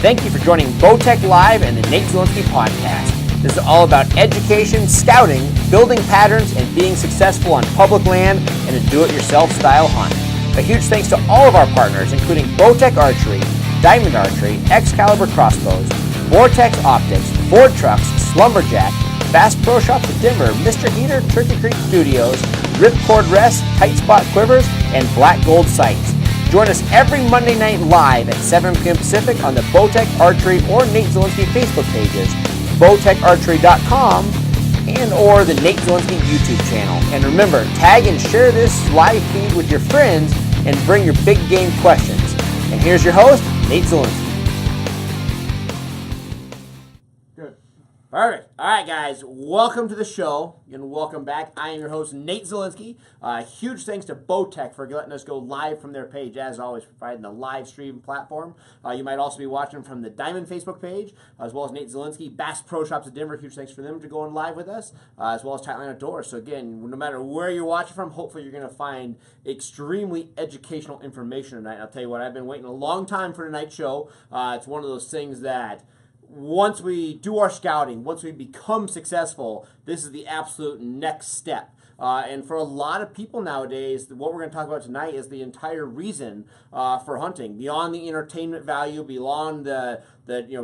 Thank you for joining Bowtech Live and the Nate Zielinski Podcast. This is all about education, scouting, building patterns, and being successful on public land and a do-it-yourself style hunt. A huge thanks to all of our partners, including Bowtech Archery, Diamond Archery, Excalibur Crossbows, Vortex Optics, Ford Trucks, Slumberjack, Bass Pro Shops of Denver, Mr. Heater, Turkey Creek Studios, Ripcord Rest, Tight Spot Quivers, and Black Gold Sights. Join us every Monday night live at 7 p.m. Pacific on the Bowtech Archery or Nate Zielinski Facebook pages, bowtecharchery.com, and or the Nate Zielinski YouTube channel. And remember, tag and share this live feed with your friends and bring your big game questions. And here's your host, Nate Zielinski. Good. Perfect. All right, guys, welcome to the show and welcome back. I am your host, Nate Zielinski. Huge thanks to Bowtech for letting us go live from their page, as always, providing the live stream platform. You might also be watching from the Diamond Facebook page, as well as Nate Zielinski, Bass Pro Shops of Denver. Huge thanks for them for going live with us, as well as Tightline Outdoors. So again, no matter where you're watching from, hopefully you're going to find extremely educational information tonight. I'll tell you what, I've been waiting a long time for tonight's show. It's one of those things that once we do our scouting, once we become successful, this is the absolute next step. And for a lot of people nowadays, what we're going to talk about tonight is the entire reason for hunting. Beyond the entertainment value, beyond the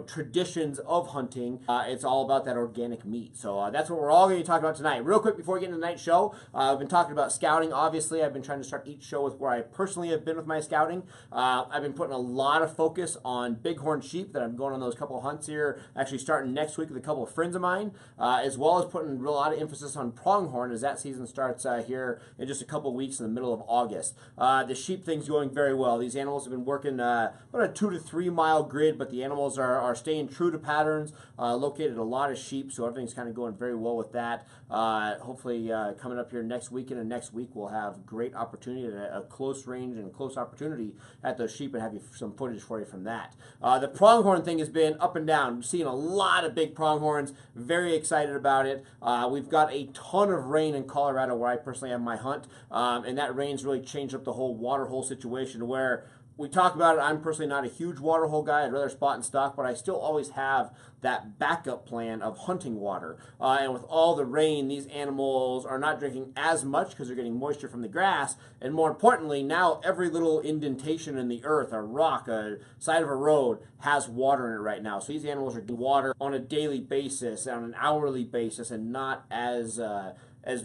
traditions of hunting, it's all about that organic meat. So that's what we're all going to talk about tonight. Real quick before we get into tonight's show, I've been talking about scouting. Obviously, I've been trying to start each show with where I personally have been with my scouting. I've been putting a lot of focus on bighorn sheep that I'm going on those couple of hunts here, actually starting next week with a couple of friends of mine, as well as putting a lot of emphasis on pronghorn as that season starts here in just a couple of weeks in the middle of August. The sheep thing's going very well. These animals have been working about a 2 to 3 mile grid, but the animals are staying true to patterns, located a lot of sheep, so everything's kind of going very well with that. Hopefully coming up here next weekend and next week we'll have great opportunity, a close range and close opportunity at those sheep and have some footage for you from that. The pronghorn thing has been up and down. We've seen a lot of big pronghorns, very excited about it. We've got a ton of rain in Colorado where I personally have my hunt, and that rain's really changed up the whole waterhole situation where we talk about it. I'm personally not a huge waterhole guy. I'd rather spot and stock, but I still always have that backup plan of hunting water. And with all the rain, these animals are not drinking as much because they're getting moisture from the grass. And more importantly, now every little indentation in the earth, a rock, a side of a road, has water in it right now. So these animals are getting water on a daily basis, on an hourly basis, and not as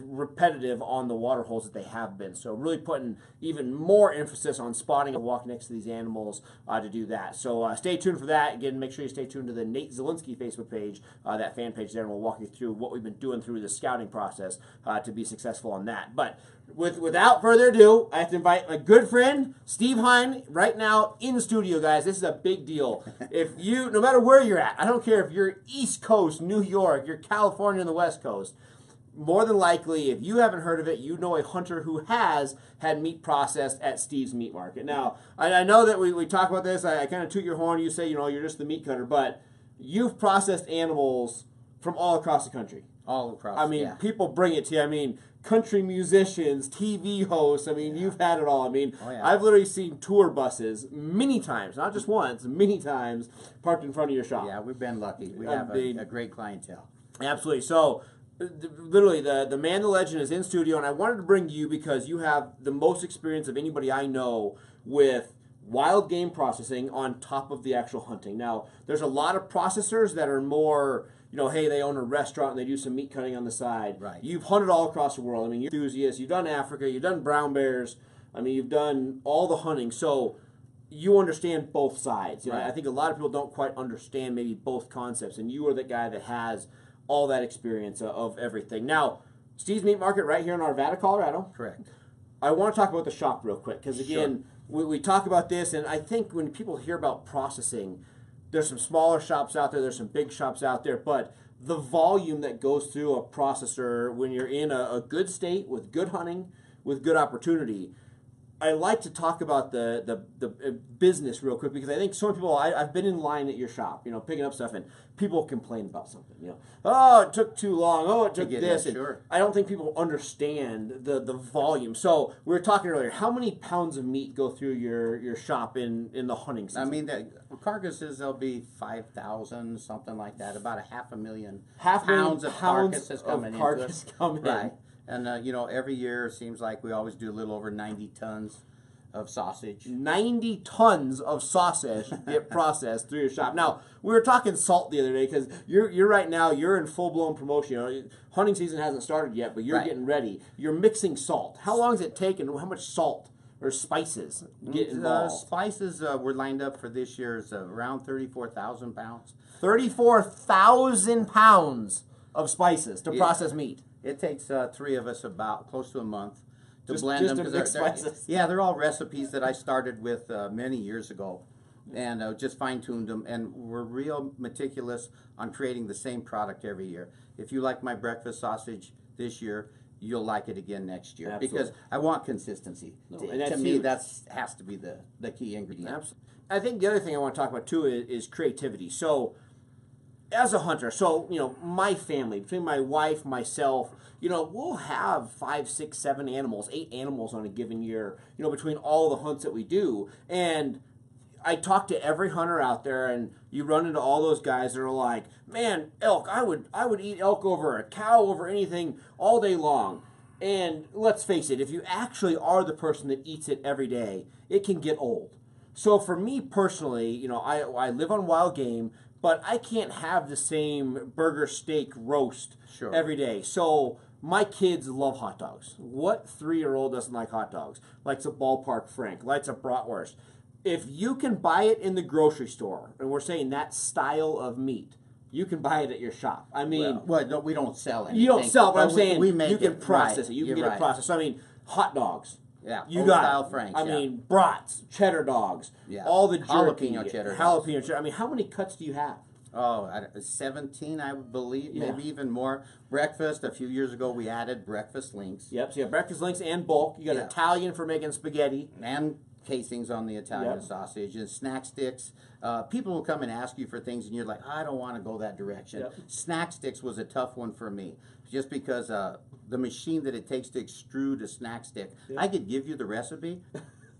repetitive on the water holes that they have been. So really putting even more emphasis on spotting and walking next to these animals to do that. So stay tuned for that. Again, make sure you stay tuned to the Nate Zielinski Facebook page, that fan page there, and we'll walk you through what we've been doing through the scouting process to be successful on that. But without further ado, I have to invite my good friend, Steve Hine, right now in studio, guys. This is a big deal. If you, no matter where you're at, I don't care if you're East Coast, New York, you're California on the West Coast, more than likely, if you haven't heard of it, you know a hunter who has had meat processed at Steve's Meat Market. Now, I know that we talk about this. I kind of toot your horn. You say, you're just the meat cutter. But you've processed animals from all across the country. All across, yeah. People bring it to you. Country musicians, TV hosts. You've had it all. Oh, yeah. I've literally seen tour buses many times, not just once, many times, parked in front of your shop. Yeah, we've been lucky. We have a great clientele. Absolutely. So, literally, the man, the legend is in studio, and I wanted to bring you because you have the most experience of anybody I know with wild game processing on top of the actual hunting. Now, there's a lot of processors that are more, hey, they own a restaurant and they do some meat cutting on the side. Right. You've hunted all across the world. You're an enthusiast. You've done Africa. You've done brown bears. You've done all the hunting. So you understand both sides. Right. I think a lot of people don't quite understand maybe both concepts, and you are the guy that has all that experience of everything. Now, Steve's Meat Market right here in Arvada, Colorado. Correct. I want to talk about the shop real quick because, again, we talk about this, and I think when people hear about processing, there's some smaller shops out there, there's some big shops out there, but the volume that goes through a processor when you're in a good state with good hunting, with good opportunity, I like to talk about the business real quick because I think so many people. I've been in line at your shop, picking up stuff, and people complain about something. Oh, it took too long. Oh, it took this. Sure. I don't think people understand the volume. So we were talking earlier. How many pounds of meat go through your shop in the hunting season? I mean, the carcasses, there'll be 5,000, something like that. About 500,000 pounds of carcasses coming into it. Right. And, every year it seems like we always do a little over 90 tons of sausage. 90 tons of sausage get processed through your shop. Now, we were talking salt the other day because you're right now, you're in full-blown promotion. Hunting season hasn't started yet, but you're getting ready. You're mixing salt. How long does it take and how much salt or spices get involved? Spices were lined up for this year's around 34,000 pounds. 34,000 pounds of spices to process meat. It takes 3 of us about close to a month to Just blend them. to mix spices. They're all recipes that I started with many years ago, and just fine-tuned them. And we're real meticulous on creating the same product every year. If you like my breakfast sausage this year, you'll like it again next year. Absolutely. Because I want consistency. To me, that has to be the key ingredient. Absolutely. I think the other thing I want to talk about too is creativity. So, as a hunter, my family, between my wife, myself, we'll have 5, 6, 7 animals, 8 animals on a given year, between all the hunts that we do. And I talk to every hunter out there, and you run into all those guys that are like, man, elk, I would eat elk over a cow, over anything all day long. And let's face it, if you actually are the person that eats it every day, it can get old. So for me personally, I live on wild game, but I can't have the same burger, steak, roast every day. So my kids love hot dogs. What 3-year-old doesn't like hot dogs? Likes a ballpark Frank, likes a bratwurst. If you can buy it in the grocery store, and we're saying that style of meat, you can buy it at your shop. I mean, we don't sell anything. You don't sell, but I'm saying we make you can process right. it. You can get it processed. So, I mean, hot dogs. Yeah, you got style Franks. I mean, brats, cheddar dogs, all the jerky, jalapeno cheddar. I mean, how many cuts do you have? Oh, 17, I believe, maybe even more. Breakfast, a few years ago, we added breakfast links. Yep, so you have breakfast links and bulk. You got Italian for making spaghetti. And casings on the Italian sausage and snack sticks. People will come and ask you for things, and you're like, I don't want to go that direction. Yep. Snack sticks was a tough one for me, just because the machine that it takes to extrude a snack stick, I could give you the recipe,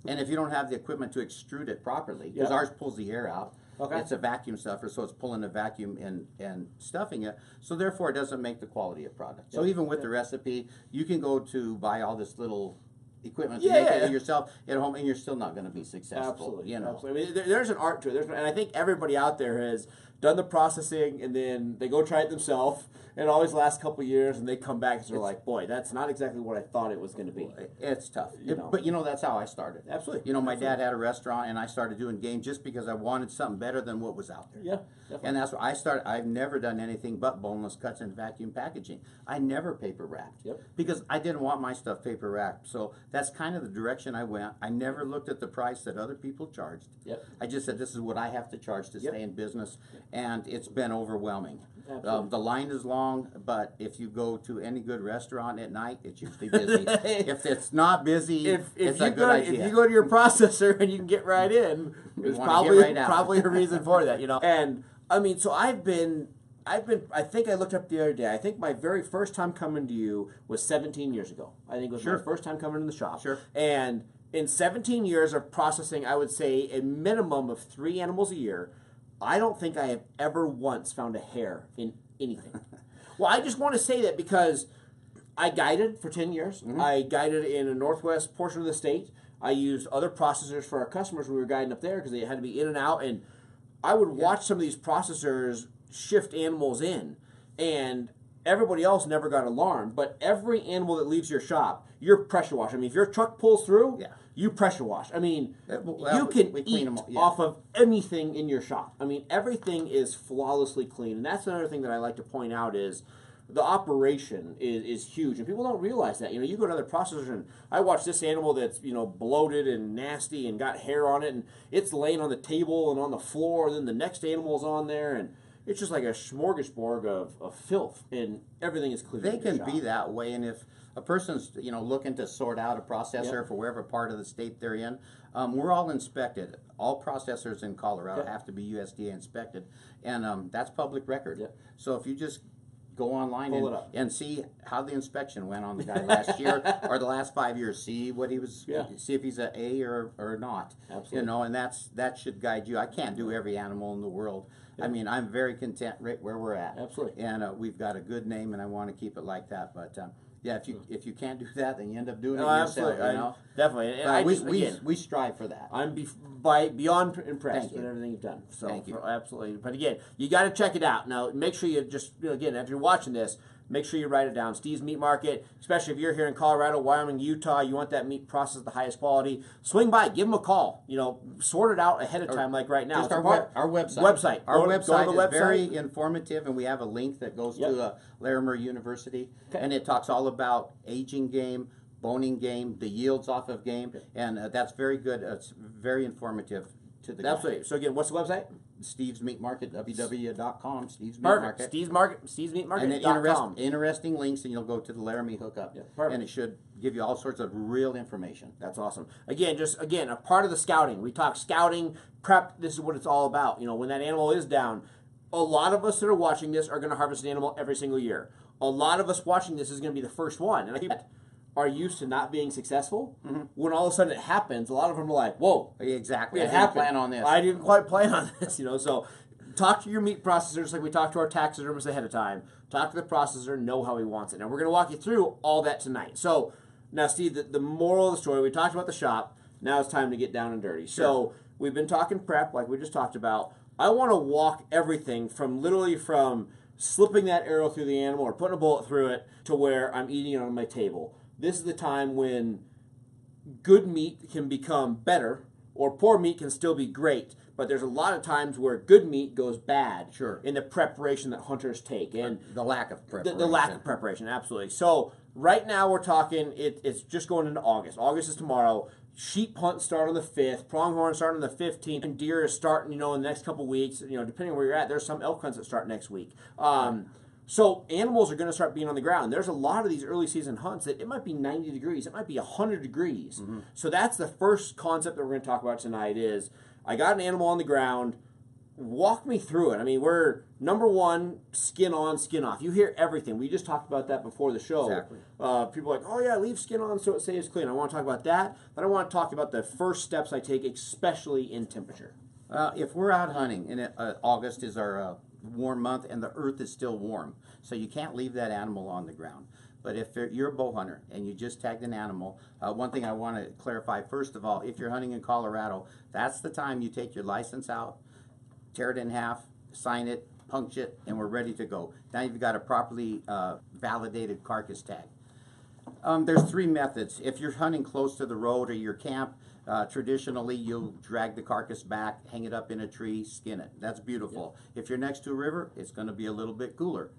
and if you don't have the equipment to extrude it properly, because ours pulls the air out, it's a vacuum stuffer, so it's pulling the vacuum and stuffing it, so therefore it doesn't make the quality of product. So even with the recipe, you can go to buy all this little equipment to make it yourself at home, and you're still not going to be successful. Absolutely, Absolutely. I mean, there's an art to it. And I think everybody out there has done the processing, and then they go try it themselves. And it always lasts a couple of years, and they come back and they're like, "Boy, that's not exactly what I thought it was going to be." It's tough, but that's how I started. Absolutely. My dad had a restaurant, and I started doing game just because I wanted something better than what was out there. Yeah, definitely. And that's what I started. I've never done anything but boneless cuts and vacuum packaging. I never paper wrapped because I didn't want my stuff paper wrapped. So that's kind of the direction I went. I never looked at the price that other people charged. I just said, this is what I have to charge to stay in business, and it's been overwhelming. The line is long, but if you go to any good restaurant at night, it's usually busy. If it's not busy, it's a good idea. If you go to your processor and you can get right in, there's probably a reason for that, And I mean, so I think I looked up the other day. I think my very first time coming to you was 17 years ago. I think it was my first time coming to the shop. And in 17 years of processing, I would say a minimum of 3 animals a year. I don't think I have ever once found a hair in anything. Well, I just want to say that because I guided for 10 years. I guided in a northwest portion of the state. I used other processors for our customers when we were guiding up there because they had to be in and out. And I would watch some of these processors shift animals in, and everybody else never got alarmed. But every animal that leaves your shop, you're pressure wash. I mean, if your truck pulls through, you pressure wash. I mean, you can eat off of anything in your shop. I mean, everything is flawlessly clean. And that's another thing that I like to point out is the operation is huge. And people don't realize that. You go to other processors, and I watch this animal that's, bloated and nasty and got hair on it, and it's laying on the table and on the floor, and then the next animal's on there, and it's just like a smorgasbord of filth, and everything is clean. They can be that way, and if a person's looking to sort out a processor for wherever part of the state they're in, we're all inspected. All processors in Colorado have to be USDA inspected, and that's public record. So if you just go online and see how the inspection went on the guy last year or the last 5 years. See what he was. See if he's an A or not. Absolutely. And that should guide you. I can't do every animal in the world. I mean, I'm very content right where we're at. Absolutely. And we've got a good name, and I want to keep it like that. But yeah, if you can't do that, then you end up doing it yourself. Definitely. And we strive for that. I'm beyond impressed with everything you've done. So Thank you. Absolutely. But again, you got to check it out. Now, make sure you just again, if you're watching this, make sure you write it down. Steve's Meat Market, especially if you're here in Colorado, Wyoming, Utah, you want that meat processed at the highest quality. Swing by, give them a call. Sort it out ahead of time, like right now. Just our website. Our website is very informative, and we have a link that goes to Larimer University, and it talks all about aging game, boning game, the yields off of game, and that's very good. It's very informative to the Absolutely. So again, what's the website? Steve's Meat Market, www.com, Steve's Meat Market. Steve's Meat Market. And then interesting links, and you'll go to the Laramie hookup, and it should give you all sorts of real information. That's awesome. Again, a part of the scouting. We talk scouting, prep. This is what it's all about. When that animal is down, a lot of us that are watching this are going to harvest an animal every single year. A lot of us watching this is going to be the first one, and are used to not being successful. When all of a sudden it happens, a lot of them are like, "Whoa, exactly! I didn't plan on this. I didn't quite plan on this." So talk to your meat processors like we talk to our taxidermists ahead of time. Talk to the processor, know how he wants it. Now we're going to walk you through all that tonight. So now, Steve, the moral of the story, we talked about the shop. Now it's time to get down and dirty. So we've been talking prep, like we just talked about. I want to walk everything from slipping that arrow through the animal or putting a bullet through it to where I'm eating it on my table. This is the time when good meat can become better, or poor meat can still be great. But there's a lot of times where good meat goes bad in the preparation that hunters take. And the lack of preparation. The lack of preparation, absolutely. So right now we're talking, it's just going into August. August is tomorrow. Sheep hunts start on the 5th. Pronghorn start on the 15th. And deer is starting, in the next couple weeks. Depending on where you're at, there's some elk hunts that start next week. So animals are going to start being on the ground. There's a lot of these early season hunts that it might be 90 degrees. It might be 100 degrees. So that's the first concept that we're going to talk about tonight is I got an animal on the ground. Walk me through it. I mean, we're number one, skin on, skin off. You hear everything. We just talked about that before the show. Exactly. People are like, oh yeah, leave skin on so it stays clean. I want to talk about that, but I want to talk about the first steps I take, especially in temperature. If we're out hunting, and August is our warm month, and the earth is still warm, so you can't leave that animal on the ground. But if you're a bow hunter and you just tagged an animal, one thing I want to clarify, first of all, if you're hunting in Colorado, that's the time you take your license out, tear it in half, sign it, punch it, and we're ready to go. Now you've got a properly validated carcass tag. There's 3 methods. If you're hunting close to the road or your camp, traditionally you'll drag the carcass back, hang it up in a tree, skin it. That's beautiful. If you're next to a river, it's going to be a little bit cooler.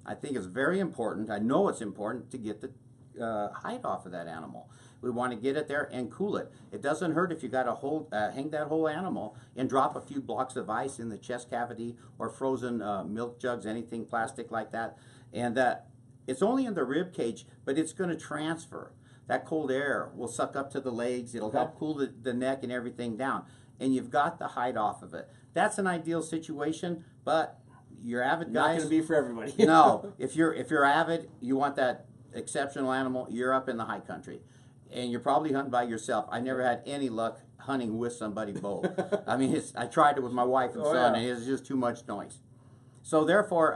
I think it's very important, I know it's important, to get the hide off of that animal. We want to get it there and cool it. It doesn't hurt if you got to hang that whole animal and drop a few blocks of ice in the chest cavity or frozen milk jugs, anything plastic like that. And it's only in the rib cage, but it's going to transfer. That cold air will suck up to the legs. It'll help cool the neck and everything down. And you've got the hide off of it. That's an ideal situation, but you're avid guys. Not going to be for everybody. No, if you're avid, you want that exceptional animal, you're up in the high country. And you're probably hunting by yourself. I never had any luck hunting with somebody bow. I mean, I tried it with my wife and son, and it's just too much noise. So therefore,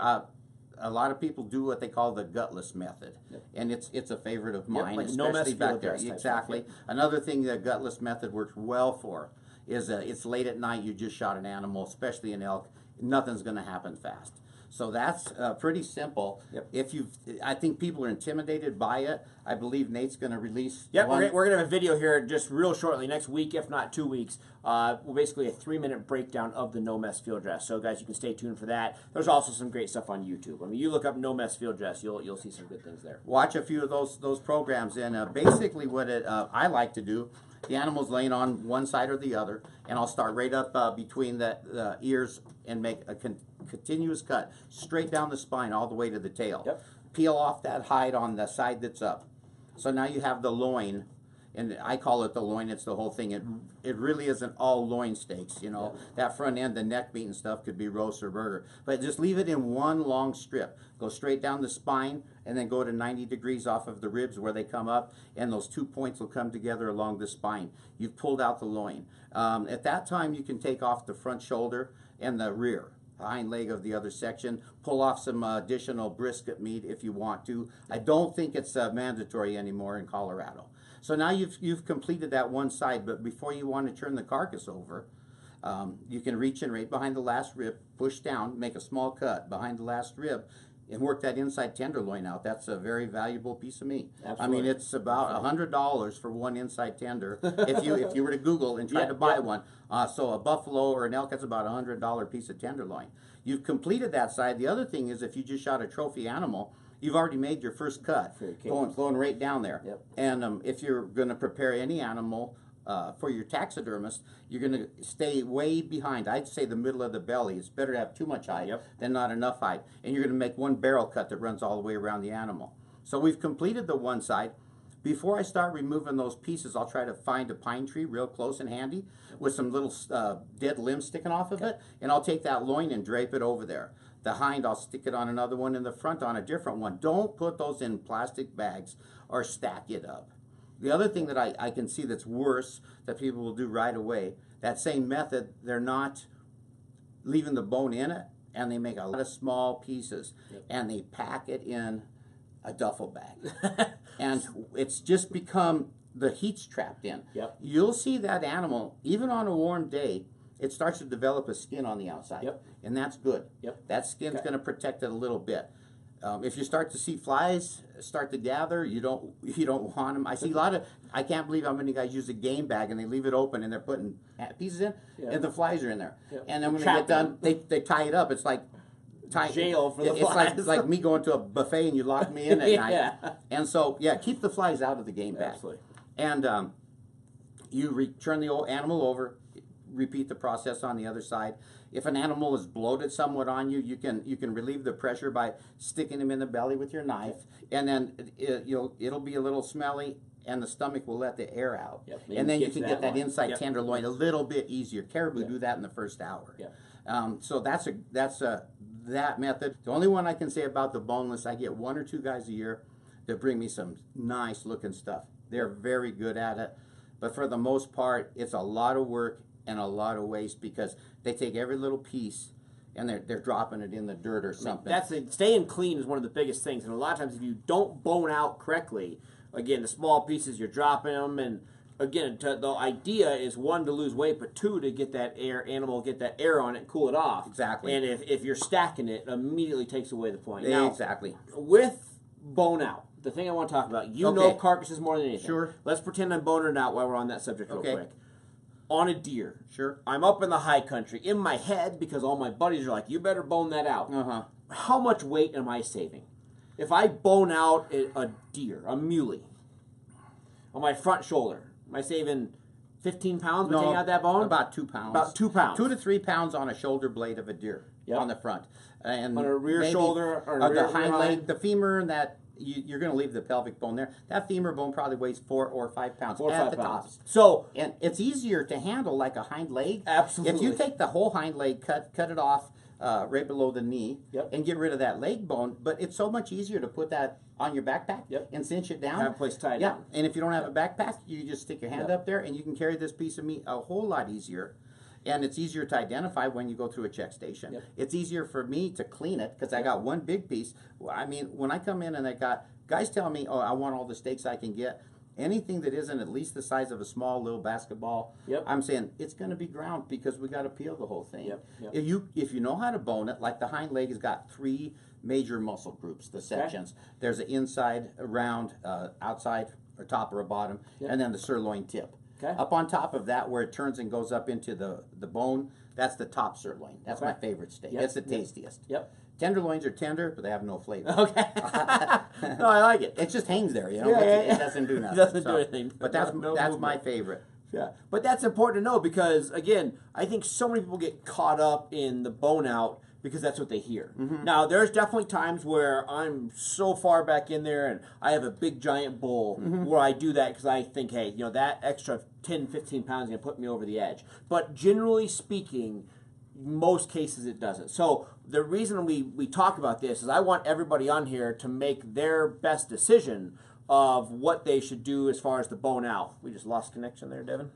a lot of people do what they call the gutless method, and it's a favorite of mine, like especially back there. Exactly. Stuff, Another thing the gutless method works well for is it's late at night. You just shot an animal, especially an elk. Nothing's going to happen fast. So that's pretty simple. If I think people are intimidated by it. I believe Nate's going to release. We're going to have a video here just real shortly, next week, if not 2 weeks. Basically a 3-minute breakdown of the no mess field dress. So guys, you can stay tuned for that. There's also some great stuff on YouTube. I mean, you look up no mess field dress, you'll see some good things there. Watch a few of those programs, and basically what I like to do. The animal's laying on one side or the other, and I'll start right up between the ears and make a continuous cut straight down the spine all the way to the tail. Peel off that hide on the side that's up. So now you have the loin, and I call it the loin. It's the whole thing. It really isn't all loin steaks. You know, that front end, the neck meat and stuff could be roast or burger. But just leave it in one long strip. Go straight down the spine, and then go to 90 degrees off of the ribs where they come up, and those 2 points will come together along the spine. You've pulled out the loin. At that time, you can take off the front shoulder and the rear, hind leg of the other section, pull off some additional brisket meat if you want to. I don't think it's mandatory anymore in Colorado. So now you've completed that one side, but before you want to turn the carcass over, you can reach in right behind the last rib, push down, make a small cut behind the last rib, and work that inside tenderloin out. That's a very valuable piece of meat. Absolutely. I mean, it's about $100 for one inside tender if you were to Google and try to buy one. So a buffalo or an elk, that's about $100 piece of tenderloin. You've completed that side. The other thing is, if you just shot a trophy animal, you've already made your first cut, going right down there. Yep. And if you're going to prepare any animal for your taxidermist, you're going to stay way behind. I'd say the middle of the belly. It's better to have too much hide than not enough hide. And you're going to make one barrel cut that runs all the way around the animal. So we've completed the one side. Before I start removing those pieces, I'll try to find a pine tree real close and handy with some little dead limbs sticking off of it, and I'll take that loin and drape it over there. The hind, I'll stick it on another one, and the front on a different one. Don't put those in plastic bags or stack it up. The other thing that I can see that's worse that people will do right away, that same method, they're not leaving the bone in it, and they make a lot of small pieces, and they pack it in a duffel bag. And it's just become, the heat's trapped in. You'll see that animal, even on a warm day, it starts to develop a skin on the outside. And that's good. That skin's going to protect it a little bit. If you start to see flies start to gather, you don't want them. I see a lot of, I can't believe how many guys use a game bag and they leave it open and they're putting pieces in, and the flies are in there. And then when they get done, they tie it up. It's like jail for the flies. It's like me going to a buffet and you lock me in at night. And so, keep the flies out of the game bag. Absolutely. And you turn the old animal over, repeat the process on the other side. If an animal is bloated somewhat on you, you can relieve the pressure by sticking him in the belly with your knife, and then it'll be a little smelly, and the stomach will let the air out, and then you can get that inside tenderloin a little bit easier. Caribou do that in the first hour. So that's that method. The only one I can say about the boneless, I get 1 or 2 guys a year that bring me some nice looking stuff. They're very good at it, but for the most part, it's a lot of work and a lot of waste because they take every little piece and they're dropping it in the dirt or something. Staying clean is one of the biggest things, and a lot of times if you don't bone out correctly, again, the small pieces, you're dropping them, and again, the idea is 1, to lose weight, but 2, to get that get that air on it and cool it off. Exactly. And if you're stacking it, immediately takes away the point. Exactly. Now, with bone out, the thing I want to talk about, you know carcasses more than anything. Sure. Let's pretend I'm boning it out while we're on that subject real quick. On a deer. Sure. I'm up in the high country. In my head, because all my buddies are like, you better bone that out. How much weight am I saving? If I bone out a deer, a muley, on my front shoulder, am I saving 15 pounds by taking out that bone? About 2 pounds. About 2 pounds. 2 to 3 pounds on a shoulder blade of a deer on the front. And on a rear shoulder or the hind leg, the femur, and that you're going to leave the pelvic bone there. That femur bone probably weighs 4 or 5 pounds at the tops. So, and it's easier to handle like a hind leg. Absolutely. If you take the whole hind leg, cut it off right below the knee, and get rid of that leg bone, but it's so much easier to put that on your backpack and cinch it down. Have a place tied down. And if you don't have a backpack, you just stick your hand up there, and you can carry this piece of meat a whole lot easier. And it's easier to identify when you go through a check station. It's easier for me to clean it because I got one big piece. I mean, when I come in and I got guys tell me, oh, I want all the steaks I can get. Anything that isn't at least the size of a small little basketball, I'm saying it's going to be ground because we got to peel the whole thing. If you know how to bone it, like the hind leg has got 3 major muscle groups, the sections. There's an inside, around, outside, or top or a bottom, and then the sirloin tip. Up on top of that, where it turns and goes up into the bone, that's the top sirloin. That's my favorite steak. It's the tastiest. Tenderloins are tender, but they have no flavor. No, I like it. It just hangs there, you know. It doesn't do nothing. It doesn't do anything. But that's my favorite. But that's important to know because, again, I think so many people get caught up in the bone out because that's what they hear. Now, there's definitely times where I'm so far back in there and I have a big giant bull where I do that because I think, hey, that extra 10, 15 pounds is going to put me over the edge. But generally speaking, most cases it doesn't. So the reason we talk about this is I want everybody on here to make their best decision of what they should do as far as the bone out. We just lost connection there, Devin,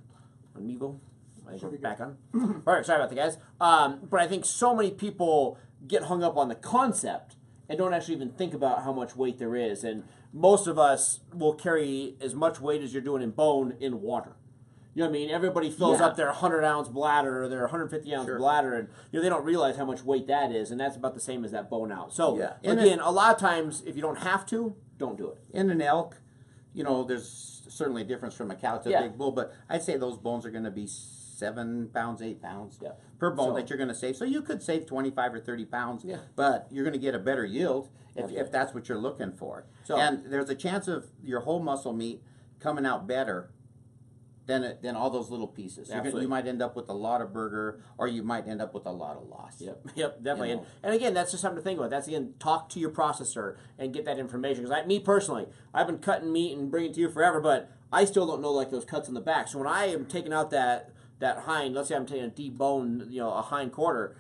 on Mevo. I think we're back on. All right, sorry about that, guys. But I think so many people get hung up on the concept and don't actually even think about how much weight there is. And most of us will carry as much weight as you're doing in bone in water. You know what I mean? Everybody fills up their 100-ounce bladder or their 150-ounce bladder, and they don't realize how much weight that is, and that's about the same as that bone out. So, again, a lot of times, if you don't have to, don't do it. In an elk, there's certainly a difference from a cow to a big bull, but I'd say those bones are going to be 7 pounds, 8 pounds per bone that you're going to save. So you could save 25 or 30 pounds, but you're going to get a better yield if that's what you're looking for. So, and there's a chance of your whole muscle meat coming out better than all those little pieces. You might end up with a lot of burger, or you might end up with a lot of loss. Yep, definitely. And again, that's just something to think about. That's, again, talk to your processor and get that information. Because me personally, I've been cutting meat and bringing it to you forever, but I still don't know those cuts in the back. So when I am taking out that hind, let's say I'm taking a debone, a hind quarter,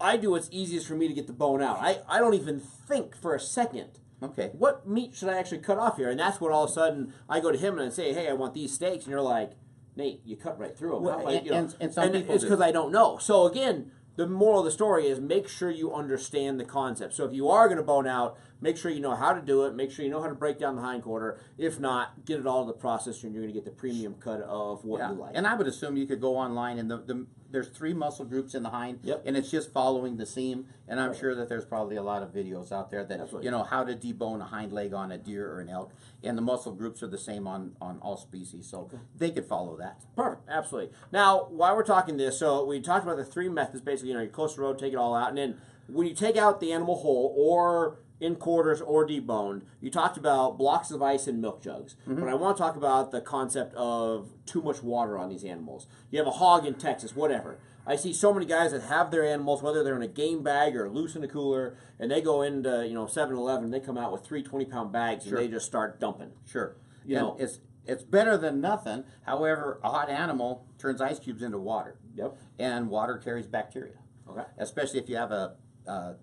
I do what's easiest for me to get the bone out. I don't even think for a second, what meat should I actually cut off here? And that's when all of a sudden I go to him and I say, hey, I want these steaks. And you're like, Nate, you cut right through them. Well, and some people it's because I don't know. So again, the moral of the story is make sure you understand the concept. So if you are going to bone out, make sure you know how to do it. Make sure you know how to break down the hindquarter. If not, get it all in the processor, and you're going to get the premium cut of what you like. And I would assume you could go online, and there's 3 muscle groups in the hind, and it's just following the seam. And I'm sure that there's probably a lot of videos out there that how to debone a hind leg on a deer or an elk, and the muscle groups are the same on all species, so they could follow that. Perfect, absolutely. Now, while we're talking this, so we talked about the 3 methods. Basically, you close the road, take it all out, and then when you take out the animal whole or in quarters or deboned, you talked about blocks of ice and milk jugs. But I want to talk about the concept of too much water on these animals. You have a hog in Texas, whatever. I see so many guys that have their animals, whether they're in a game bag or loose in a cooler, and they go into 7-Eleven, they come out with 3 20-pound bags, and they just start dumping. It's better than nothing. However, a hot animal turns ice cubes into water. And water carries bacteria. Especially if you have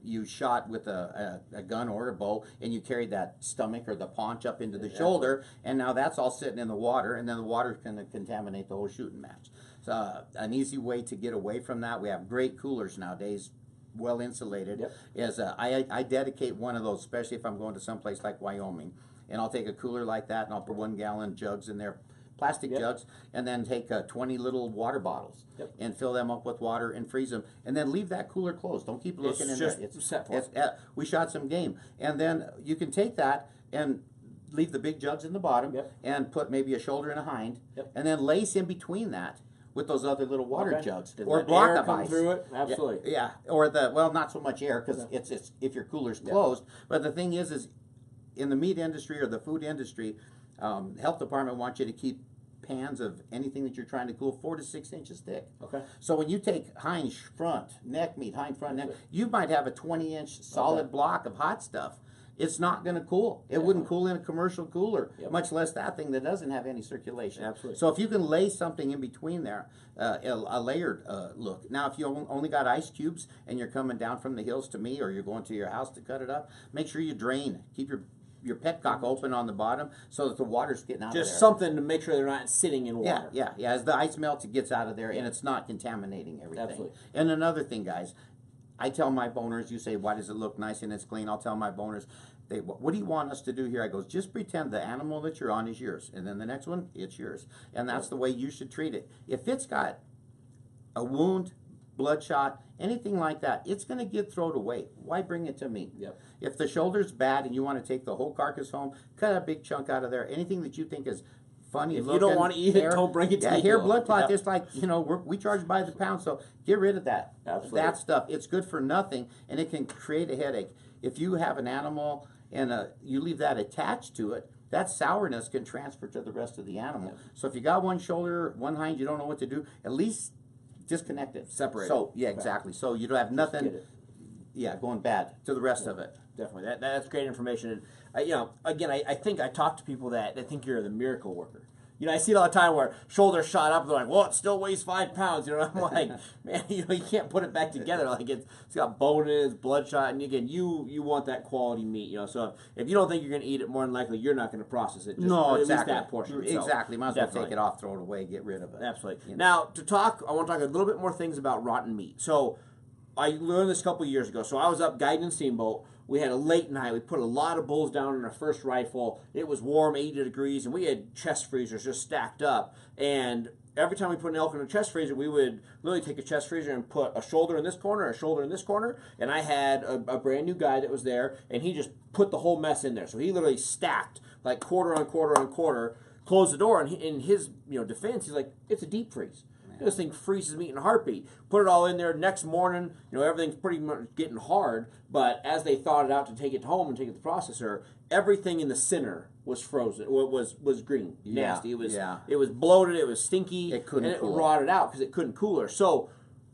you shot with a gun or a bow, and you carry that stomach or the paunch up into the shoulder, and now that's all sitting in the water, and then the water's going to contaminate the whole shooting match. So an easy way to get away from that, we have great coolers nowadays, well insulated, is I dedicate one of those, especially if I'm going to someplace like Wyoming, and I'll take a cooler like that, and I'll put 1-gallon jugs in there, plastic jugs, and then take 20 little water bottles and fill them up with water and freeze them, and then leave that cooler closed. Don't keep looking in there. We shot some game, and then you can take that and leave the big jugs in the bottom and put maybe a shoulder and a hind, and then lace in between that with those other little water jugs, or block of ice through it. Absolutely, or not so much air, because it's if your cooler's closed. But the thing is in the meat industry or the food industry, health department wants you to keep pans of anything that you're trying to cool 4 to 6 inches thick. So when you take hind front neck meat, you might have a 20-inch solid block of hot stuff. It's not going to cool. It wouldn't cool in a commercial cooler, much less that thing that doesn't have any circulation. So if you can lay something in between there, a layered look. Now, if you only got ice cubes and you're coming down from the hills to me, or you're going to your house to cut it up, make sure you drain. Keep your petcock open on the bottom so that the water's getting out of there. Just something to make sure they're not sitting in water. Yeah. As the ice melts, it gets out of there, and it's not contaminating everything. And another thing, guys, I tell my boners, you say, why does it look nice and it's clean? I'll tell my boners, what do you want us to do here? I goes, just pretend the animal that you're on is yours. And then the next one, it's yours. And that's the way you should treat it. If it's got a wound, bloodshot, anything like that, it's going to get thrown away. Why bring it to me? If the shoulder's bad and you want to take the whole carcass home, cut a big chunk out of there. Anything that you think is funny if looking, you don't want to eat it, don't bring it to me. Hair, blood clot, just like, we charge by the pound, so get rid of that. That stuff. It's good for nothing, and it can create a headache. If you have an animal and you leave that attached to it, that sourness can transfer to the rest of the animal. So if you got one shoulder, one hind, you don't know what to do, at least disconnect it. Separate it. So, exactly. So you don't have nothing going bad to the rest of it. Definitely, that's great information. And again, I think I talk to people that think you're the miracle worker. I see it all the time where shoulders shot up. They're like, "Well, it still weighs 5 pounds." I'm like, man, you can't put it back together. Like it's got bone in it, it's bloodshot, and again, you want that quality meat. So if you don't think you're going to eat it, more than likely you're not going to process it. Just No, at exactly. least that portion. Exactly. Might as well take it off, throw it away, get rid of it. Absolutely. Now I want to talk a little bit more things about rotten meat. So I learned this a couple years ago. So I was up guiding Steamboat. We had a late night. We put a lot of bulls down in our first rifle. It was warm, 80 degrees, and we had chest freezers just stacked up. And every time we put an elk in a chest freezer, we would literally take a chest freezer and put a shoulder in this corner, a shoulder in this corner. And I had a brand new guy that was there, and he just put the whole mess in there. So he literally stacked like quarter on quarter on quarter, closed the door, and in his defense, he's like, it's a deep freeze. This thing freezes meat in a heartbeat. Put it all in there. Next morning, everything's pretty much getting hard. But as they thawed it out to take it home and take it to the processor, everything in the center was frozen. Was green, nasty. It was bloated. It was stinky. It couldn't and cool. It rotted out because it couldn't cooler. So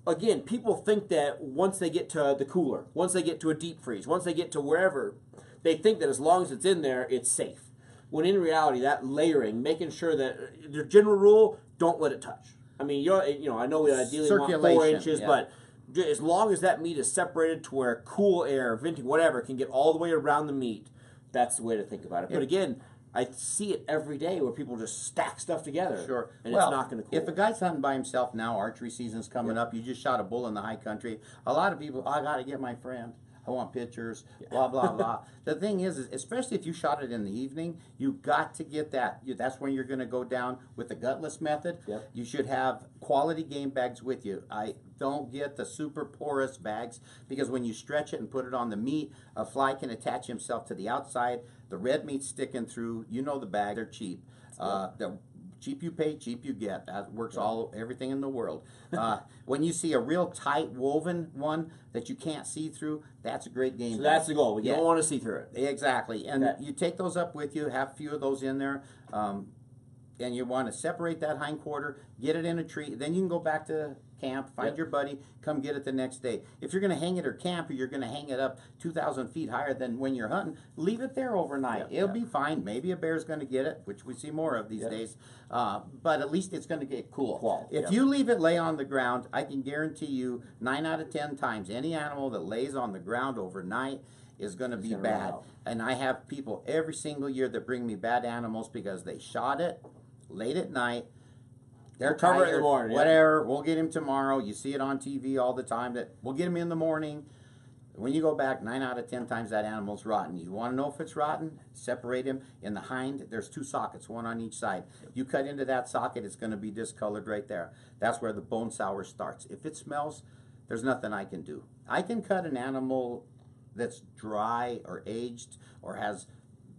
again, people think that once they get to the cooler, once they get to a deep freeze, once they get to wherever, they think that as long as it's in there, it's safe. When in reality, that layering, making sure that the general rule, don't let it touch. I mean, I know we ideally want 4 inches, but as long as that meat is separated to where cool air, venting, whatever, can get all the way around the meat, that's the way to think about it. But again, I see it every day where people just stack stuff together. Sure. And it's not going to cool. If a guy's hunting by himself now, archery season's coming up, you just shot a bull in the high country, a lot of people, I got to get my friend. I want pictures, blah, blah, blah. The thing is, especially if you shot it in the evening, you got to get that. That's when you're going to go down with the gutless method. Yep. You should have quality game bags with you. I don't get the super porous bags because when you stretch it and put it on the meat, a fly can attach himself to the outside. The red meat's sticking through. The bag, they're cheap. The cheap you pay, cheap you get. That works everything in the world. When you see a real tight woven one that you can't see through, that's a great game. So that's the goal. You don't want to see through it. Exactly. And you take those up with you, have a few of those in there, and you want to separate that hind quarter, get it in a tree. Then you can go back to camp, find your buddy, come get it the next day. If you're going to hang it or camp, or you're going to hang it up 2,000 feet higher than when you're hunting, leave it there overnight. It'll be fine. Maybe a bear's going to get it, which we see more of these days. But at least it's going to get cool. If you leave it lay on the ground, I can guarantee you 9 out of 10 times any animal that lays on the ground overnight is going to be bad. And I have people every single year that bring me bad animals because they shot it late at night. They're tired, in the morning, whatever. We'll get him tomorrow. You see it on TV all the time. That we'll get him in the morning. When you go back, 9 out of 10 times that animal's rotten. You want to know if it's rotten? Separate him. In the hind, there's 2 sockets, one on each side. You cut into that socket, it's going to be discolored right there. That's where the bone sour starts. If it smells, there's nothing I can do. I can cut an animal that's dry or aged or has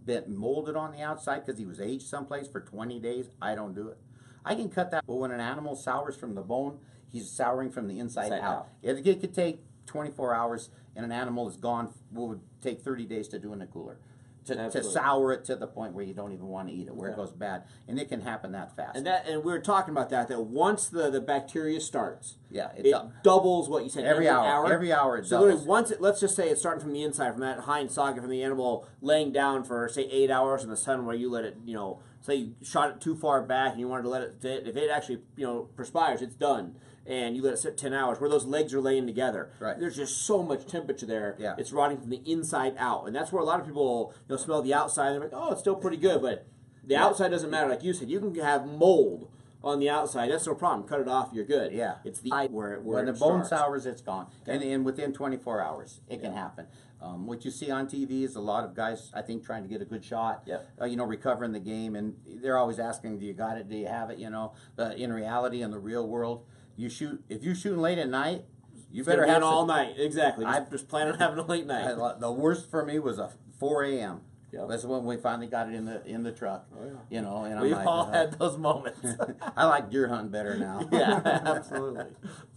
been molded on the outside because he was aged someplace for 20 days. I don't do it. I can cut that, but when an animal sours from the bone, he's souring from the inside out. It could take 24 hours, and an animal is gone. Would take 30 days to do in a cooler. To sour it to the point where you don't even want to eat it, where it goes bad. And it can happen that fast. And we were talking about that once the bacteria starts, it doubles what you said every hour. Every hour it doubles. doubles. Once let's just say it's starting from the inside, from that hind socket, from the animal laying down for, say, 8 hours in the sun where you let it, say you shot it too far back and you wanted to let it sit. If it actually, perspires, it's done. And you let it sit 10 hours, where those legs are laying together. Right. There's just so much temperature there. Yeah. It's rotting from the inside out. And that's where a lot of people smell the outside. They're like, oh, it's still pretty good. But the outside doesn't matter. Like you said, you can have mold on the outside. That's no problem. Cut it off, you're good. Yeah. It's the eye where when it the bone starts. sours, it's gone. And within 24 hours, it can happen. What you see on TV is a lot of guys, I think, trying to get a good shot, recovering the game. And they're always asking, do you got it? Do you have it? But in reality, in the real world, if you're shooting late at night, you better have all night. Exactly. Just plan on having a late night. The worst for me was a 4 a.m. Yep. That's when we finally got it in the truck. Oh, yeah. And we've all had those moments. I like deer hunting better now. Yeah, absolutely.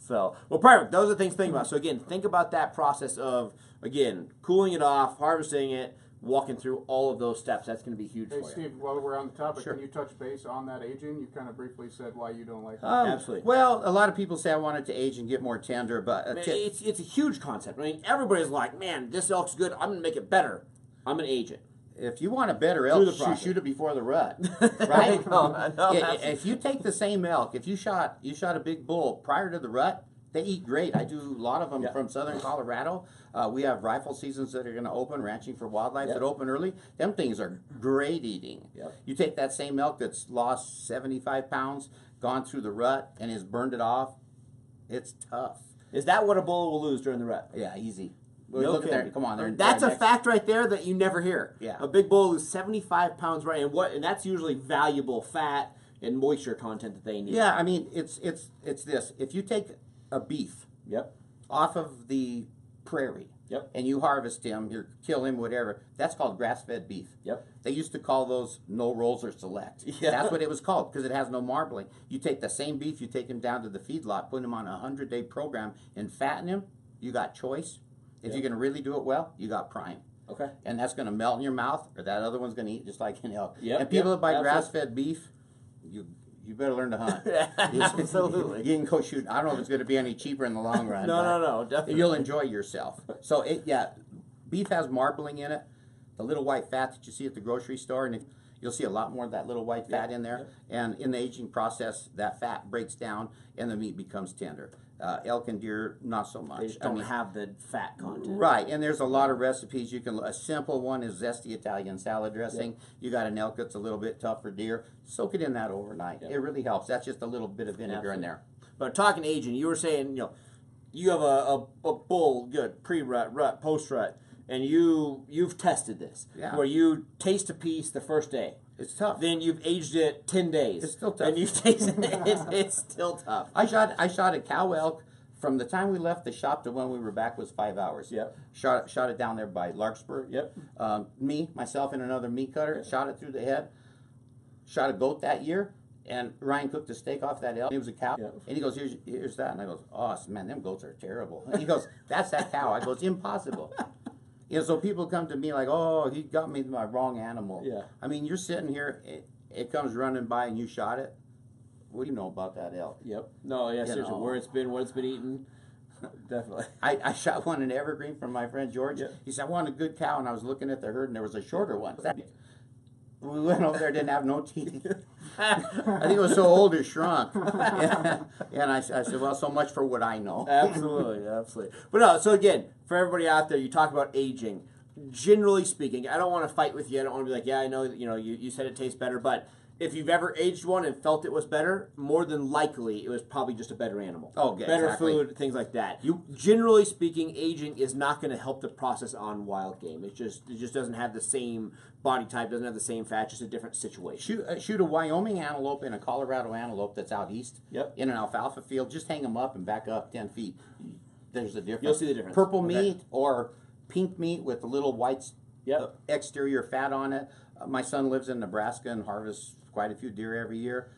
So, well, perfect. Those are things to think about. So again, think about that process of, again, cooling it off, harvesting it, walking through all of those steps. That's going to be huge Hey, for you. Steve, while we're on the topic, Sure. can you touch base on that aging? You kind of briefly said why you don't like it. Absolutely. Well, a lot of people say I want it to age and get more tender, but I mean, it's a huge concept. I mean, everybody's like, man, this elk's good. I'm going to make it better. I'm going to age it. if you want a better Through elk, the process. shoot it before the rut, right? No, If you take the same elk, if you shot a big bull prior to the rut, they eat great. I do a lot of them Yeah. from southern Colorado. We have rifle seasons that are going to open, ranching for wildlife Yep. that open early. Them things are great eating. Yep. You take that same elk that's lost 75 pounds, gone through the rut, and has burned it off. It's tough. Is that what a bull will lose during the rut? Yeah, easy. No Look at kidding. there. Come on, there. That's a fact right there that you never hear. Yeah. A big bull is 75 pounds, right? And that's usually valuable fat and moisture content that they need. Yeah, I mean, it's this. If you take a beef Yep. off of the prairie, Yep. and you harvest him, you kill him, whatever, that's called grass-fed beef. Yep. They used to call those no rolls or select. Yeah. That's what it was called because it has no marbling. You take the same beef, you take him down to the feedlot, put him on a 100-day program, and fatten him. You got choice. If you're going to really do it well, you got prime. Okay. And that's going to melt in your mouth, or that other one's going to eat just like an elk. Yep, And people yep, that buy absolutely. grass-fed beef, you better learn to hunt. Absolutely. You can go shoot. I don't know if it's going to be any cheaper in the long run. No, but no, definitely. You'll enjoy yourself. So beef has marbling in it. The little white fat that you see at the grocery store, and you'll see a lot more of that little white fat in there. And in the aging process, that fat breaks down and the meat becomes tender. Elk and deer, not so much. They just don't have the fat content. Right, and there's a lot of recipes you can. A simple one is zesty Italian salad dressing. You got an elk that's a little bit tough for deer. Soak it in that overnight. It really helps. That's just a little bit of vinegar in there. But talking aging, you were saying, you have a bull, good, pre-rut, rut, post-rut, and you've tested this. Yeah. Where you taste a piece the first day. It's tough. Then you've aged it 10 days. It's still tough. And you've tasted it. It's still tough. I shot a cow elk from the time we left the shop to when we were back was 5 hours. Yep. Shot it down there by Larkspur. Yep. Myself, and another meat cutter shot it through the head. Shot a goat that year, and Ryan cooked a steak off that elk. It was a cow, Yep. and he goes, "Here's that," and I goes, "Oh man, them goats are terrible." And he goes, "That's that cow." I go, "It's impossible." So people come to me like, "Oh, he got me my wrong animal." Yeah. I mean, you're sitting here, it comes running by, and you shot it. What do you know about that elk? Yep. No, yeah, seriously. know. Where it's been, what it's been eaten. Definitely. I shot one in Evergreen from my friend George. Yeah. He said, "I want a good cow," and I was looking at the herd, and there was a shorter one. We went over there, didn't have no teeth. I think it was so old it shrunk. And I said, "Well, so much for what I know." Absolutely, absolutely. But no, so again, for everybody out there, you talk about aging. Generally speaking, I don't want to fight with you. I don't want to be like, yeah, I know that you said it tastes better, but if you've ever aged one and felt it was better, more than likely it was probably just a better animal. Oh, yeah, better exactly. food, things like that. Generally speaking, aging is not going to help the process on wild game. It just doesn't have the same body type, doesn't have the same fat, just a different situation. Shoot a Wyoming antelope and a Colorado antelope that's out east. Yep. In an alfalfa field, just hang them up and back up 10 feet. There's a difference. You'll see the difference. Purple Okay. meat or pink meat with a little white Yep. exterior fat on it. My son lives in Nebraska and harvests quite a few deer every year.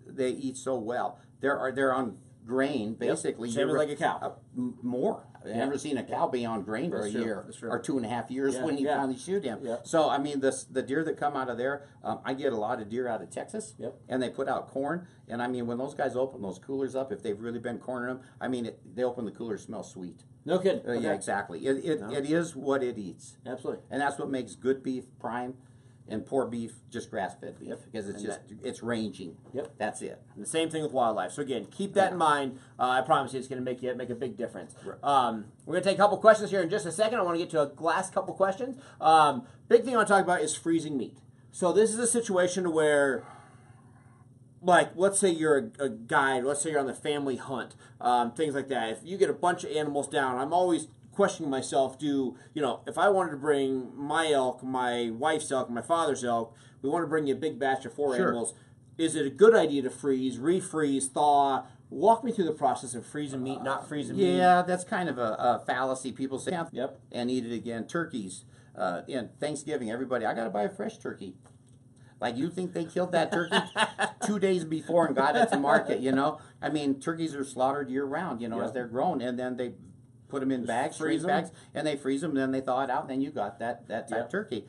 They eat so well. They're on grain basically. Same as like a cow. More. I've never seen a cow be on grain for That's a true. year That's true. or 2.5 years Yeah, when you yeah. finally shoot him. Yeah. So I mean, the deer that come out of there, I get a lot of deer out of Texas, Yep. and they put out corn. And I mean, when those guys open those coolers up, if they've really been cornering them, I mean, they open the coolers, smell sweet. No kidding. Yeah, Okay. exactly. It is what it eats. Absolutely. And that's what makes good beef prime and poor beef just grass-fed beef because it's And just it's ranging. Yep. That's it. And the same thing with wildlife. So again, keep that in mind. I promise you, it's going to make a big difference. We're going to take a couple questions here in just a second. I want to get to a last couple questions. Big thing I want to talk about is freezing meat. So this is a situation where, like, let's say you're a guide, let's say you're on the family hunt, things like that. If you get a bunch of animals down, I'm always questioning myself, if I wanted to bring my elk, my wife's elk, my father's elk, we want to bring you a big batch of 4 Sure. animals. Is it a good idea to freeze, refreeze, thaw? Walk me through the process of freezing meat, not freezing meat. Yeah, that's kind of a fallacy. People say, Yep. and eat it again. Turkeys, Thanksgiving, everybody, I got to buy a fresh turkey. Like, you think they killed that turkey 2 days before and got it to market, I mean, turkeys are slaughtered year-round, Yep. as they're grown, and then they put them in bags, freeze freeze 'em? bags, and they freeze them. And then they thaw it out, and then you got that type Yep. turkey.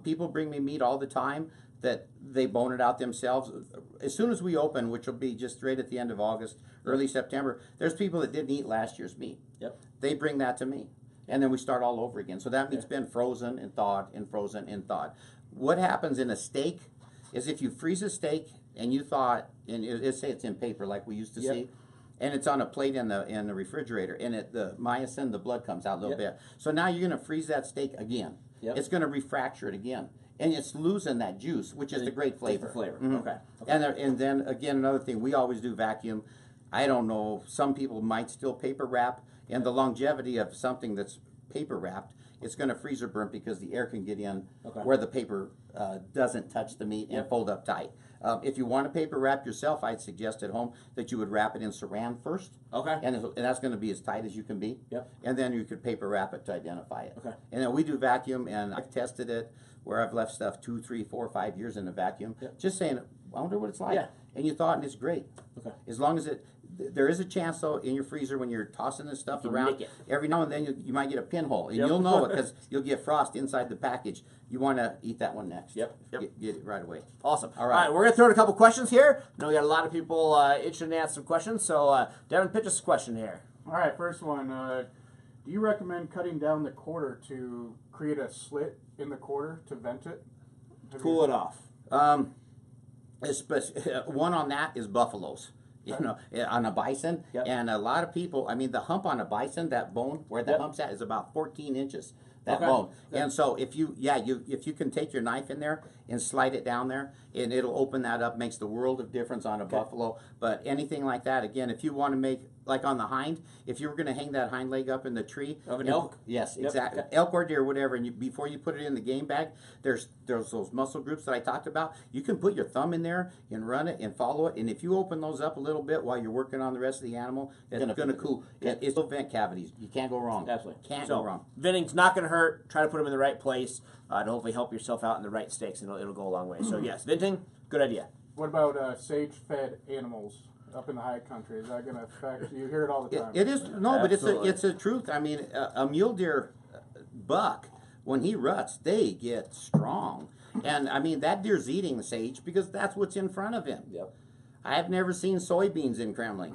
People bring me meat all the time that they bone it out themselves. As soon as we open, which will be just right at the end of August, early September, there's people that didn't eat last year's meat. Yep. They bring that to me, and then we start all over again. So that meat's been frozen and thawed and frozen and thawed. What happens in a steak is if you freeze a steak and you thaw it, and say it's in paper like we used to Yep. see, and it's on a plate in the refrigerator, and the myosin, the blood comes out a little bit. So now you're going to freeze that steak again. Yep. It's going to refracture it again, and it's losing that juice, which is the great flavor. The flavor. Mhm. Okay. And then again, another thing, we always do vacuum. I don't know, some people might still paper wrap, and the longevity of something that's paper wrapped, it's going to freezer burn because the air can get in Okay. where the paper doesn't touch the meat and Yep. fold up tight. If you want to paper wrap yourself, I'd suggest at home that you would wrap it in saran first. Okay. And that's going to be as tight as you can be. Yep. And then you could paper wrap it to identify it. Okay. And then we do vacuum, and I've tested it where I've left stuff 2, 3, 4, 5 years in the vacuum. Yep. Just saying, I wonder what it's like. Yeah. And you thaw it, and it's great. Okay. As long as there is a chance though in your freezer when you're tossing this stuff You can around, nick it. every now and then you might get a pinhole, and Yep. you'll know it because you'll get frost inside the package. You want to eat that one next. Yep. Get it right away. Awesome. All right. We're going to throw in a couple questions here. I know we got a lot of people itching to ask some questions. So, Devin, pitch us a question here. All right, first one. Do you recommend cutting down the quarter to create a slit in the quarter to vent it? Cool it off. One on that is buffaloes. You know, on a bison, Yep. and a lot of people. I mean, the hump on a bison, that bone where the Yep. hump's at, is about 14 inches. That Okay. bone, Okay. and so if you can take your knife in there and slide it down there, and it'll open that up, makes the world of difference on a buffalo. But anything like that, again, if you want to make like on the hind, if you were going to hang that hind leg up in the tree Of an and- elk? yes, Yep. exactly, Okay. elk or deer, whatever, and before you put it in the game bag, there's those muscle groups that I talked about. You can put your thumb in there and run it and follow it, and if you open those up a little bit while you're working on the rest of the animal, it's gonna cool. It's still vent cavities. You can't go wrong. Absolutely. Can't So, go wrong. venting's not going to hurt. Try to put them in the right place to hopefully help yourself out in the right stakes, and it'll go a long way. So, yes, venting, good idea. What about sage-fed animals up in the high country? Is that going to affect? You hear it all the time. It is no, but Absolutely. it's a truth. I mean, a mule deer buck, when he ruts, they get strong, and I mean that deer's eating the sage because that's what's in front of him. Yep. I've never seen soybeans in Kremling.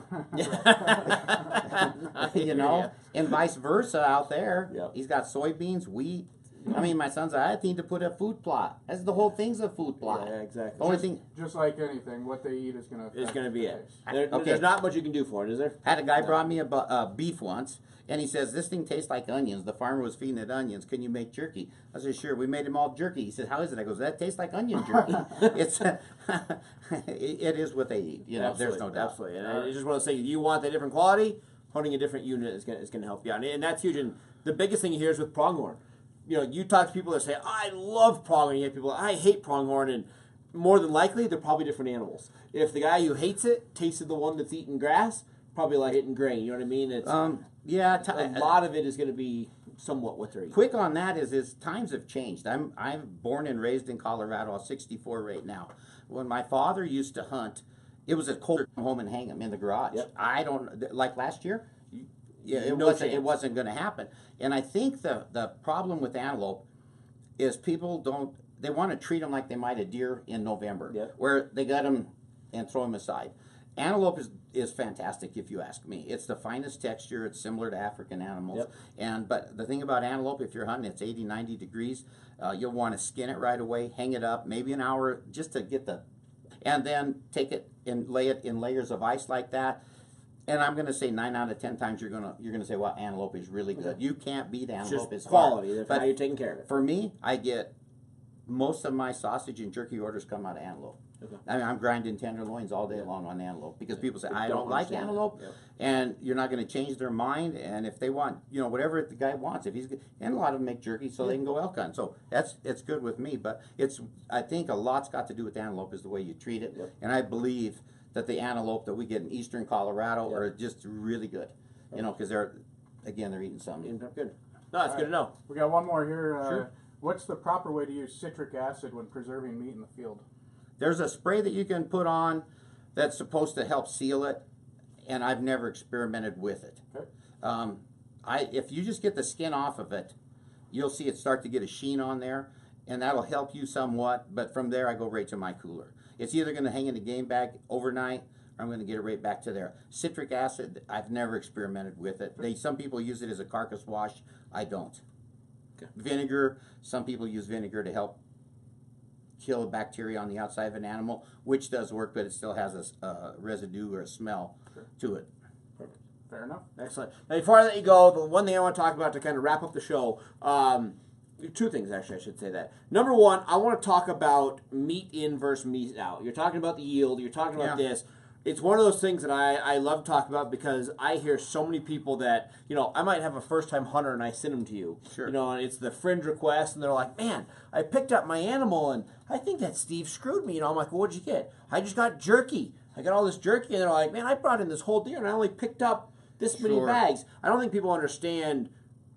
You know, and vice versa out there. Yep. He's got soybeans, wheat. I mean, my son's, I need to put a food plot. That's the whole thing's a food plot. Yeah, exactly. The only thing, Just like anything, what they eat is going to affect. It's going to be the it. taste. Okay. There's not much you can do for it, is there? had a guy brought me a beef once, and he says, this thing tastes like onions. The farmer was feeding it onions. Can you make jerky? I said, sure. We made him all jerky. He said, how is it? I goes, that tastes like onion jerky. It's it is what they eat. You know, there's no doubt. Absolutely. And I just want to say, you want that different quality, hunting a different unit is going to help you out. And that's huge. And the biggest thing you hear is with pronghorn. You know, you talk to people that say, I love pronghorn. You have people, I hate pronghorn. And more than likely, they're probably different animals. If the guy who hates it tasted the one that's eating grass, probably like eating grain. You know what I mean? It's, Yeah, a lot of it is going to be somewhat what they're eating. quick on that is times have changed. I'm born and raised in Colorado. I'm 64 right now. When my father used to hunt, it was a cold come home and hang them in the garage. Yep. I don't like last year. Yeah, it No wasn't. chance. It wasn't going to happen. And I think the problem with antelope is people don't. They want to treat them like they might a deer in November, Yep. where they got them and throw them aside. Antelope is fantastic if you ask me. It's the finest texture. It's similar to African animals. Yep. But the thing about antelope, if you're hunting, it's 80, 90 degrees. You'll want to skin it right away, hang it up, maybe an hour just to get and then take it and lay it in layers of ice like that. And I'm going to say 9 out of 10 times you're going to say, well, antelope is really good. You can't beat It's antelope. just It's quality. hard. That's But how you're taking care of it. for me, I get most of my sausage and jerky orders come out of antelope. Okay. I mean, I'm grinding tenderloins all day long on antelope because people say, I don't like understand it. antelope, Yep. and you're not going to change their mind. And if they want, whatever the guy wants, if he's and a lot of them make jerky so they can go elk hunting. So it's good with me. But I think a lot's got to do with antelope is the way you treat it. Yep. And I believe that the antelope that we get in eastern Colorado are just really good. Because they're eating something. Good. No, it's good to know. We got one more here. Sure. What's the proper way to use citric acid when preserving meat in the field? There's a spray that you can put on that's supposed to help seal it, and I've never experimented with it. Okay. if you just get the skin off of it, you'll see it start to get a sheen on there, and that'll help you somewhat. But from there, I go right to my cooler. It's either going to hang in the game bag overnight, or I'm going to get it right back to there. Citric acid, I've never experimented with it. Some people use it as a carcass wash. I don't. Okay. Vinegar, some people use vinegar to help kill bacteria on the outside of an animal, which does work, but it still has a residue or a smell to it. Fair enough. Excellent. Now, before I let you go, the one thing I want to talk about to kind of wrap up the show, two things actually, I should say that. Number one, I want to talk about meat in versus meat out. You're talking about the yield. You're talking about this. It's one of those things that I love to talk about because I hear so many people that, I might have a first-time hunter and I send them to you. Sure. And it's the fringe request, and they're like, man, I picked up my animal, and I think that Steve screwed me. I'm like, well, what'd you get? I just got jerky. I got all this jerky, and they're like, man, I brought in this whole deer, and I only picked up this many bags. I don't think people understand,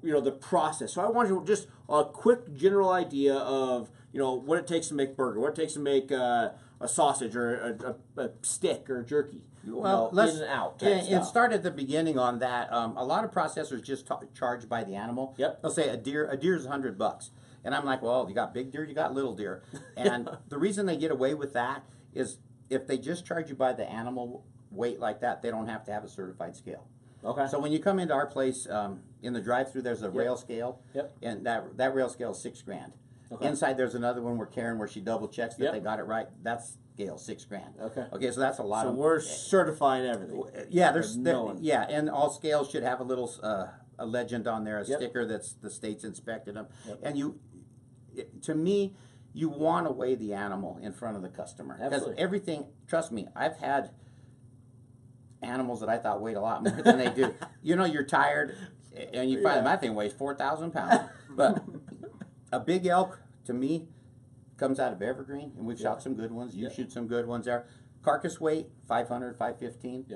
the process. So I want you just a quick general idea of, what it takes to make burger, what it takes to make a sausage or a stick or jerky. Well, in and out. And start at the beginning on that. A lot of processors just charge by the animal. Yep. They'll say a deer's $100, and I'm like, well, you got big deer, you got little deer, and the reason they get away with that is if they just charge you by the animal weight like that, they don't have to have a certified scale. Okay. So when you come into our place, in the drive-through, there's a rail scale, and that rail scale is $6,000. Okay. Inside, there's another one where Karen, where she double checks that they got it right. That's scale $6,000. Okay. Okay, so that's a lot. So we're certifying everything. Yeah, and all scales should have a little a legend on there, a sticker that's the state's inspected them. And to me, you want to weigh the animal in front of the customer because everything. Trust me, I've had animals that I thought weighed a lot more than they do. You're tired, and you find that thing weighs 4,000 pounds. But a big elk, to me, comes out of Evergreen, and we've shot some good ones. You shoot some good ones there. Carcass weight, 500, 515.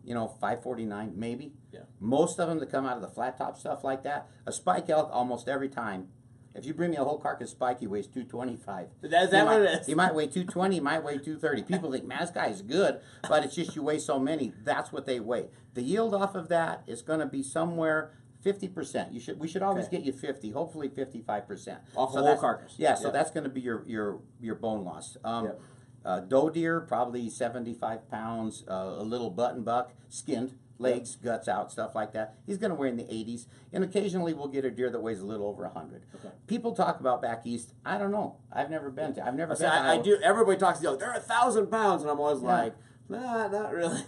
549 maybe. Most of them that come out of the flat top stuff like that, a spike elk almost every time. If you bring me a whole carcass spike, he weighs 225. Is that what it is? He might weigh 220, he might weigh 230. People think, man, this guy is good, but it's just you weigh so many. That's what they weigh. The yield off of that is going to be somewhere 50%. We should always get you 50, hopefully 55%. Off the whole carcass. Yeah, so that's going to be your bone loss. Doe deer, probably 75 pounds. A little button buck, skinned. Legs, guts out, stuff like that. He's going to weigh in the 80s. And occasionally we'll get a deer that weighs a little over 100. Okay. People talk about back east. I don't know. I've never been to. I've never been. I do. Everybody talks to they're 1,000 pounds, and I'm always like, nah, not really.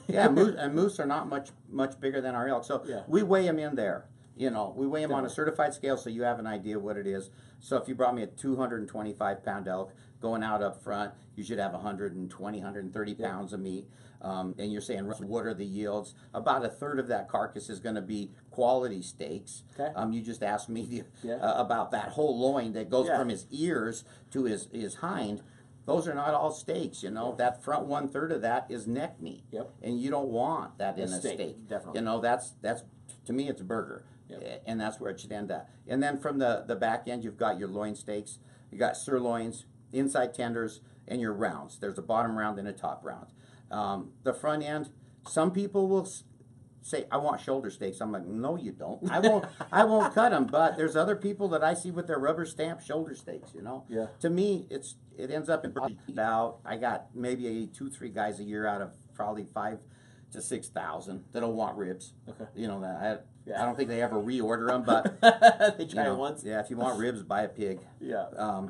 Moose are not much bigger than our elk. So we weigh them in there. We weigh them on a certified scale, so you have an idea what it is. So if you brought me a 225-pound elk going out up front, you should have 120, 130 pounds of meat. And you're saying, what are the yields? About a third of that carcass is going to be quality steaks. Okay. You just asked me about that whole loin that goes from his ears to his hind. Those are not all steaks, That front 1/3 of that is neck meat. Yep. And you don't want that in a steak. Definitely. That's to me, it's a burger. Yep. And that's where it should end up. And then from the back end, you've got your loin steaks. You got sirloins, inside tenders, and your rounds. There's a bottom round and a top round. The front end, some people will say, I want shoulder steaks. I'm like, no, you don't. I won't cut them. But there's other people that I see with their rubber stamp shoulder steaks, Yeah. To me, it ends up in about, I got maybe 2-3 guys a year out of probably 5,000 to 6,000 that'll want ribs. Okay. I don't think they ever reorder them, but they try it once. Yeah, if you want ribs, buy a pig. Yeah.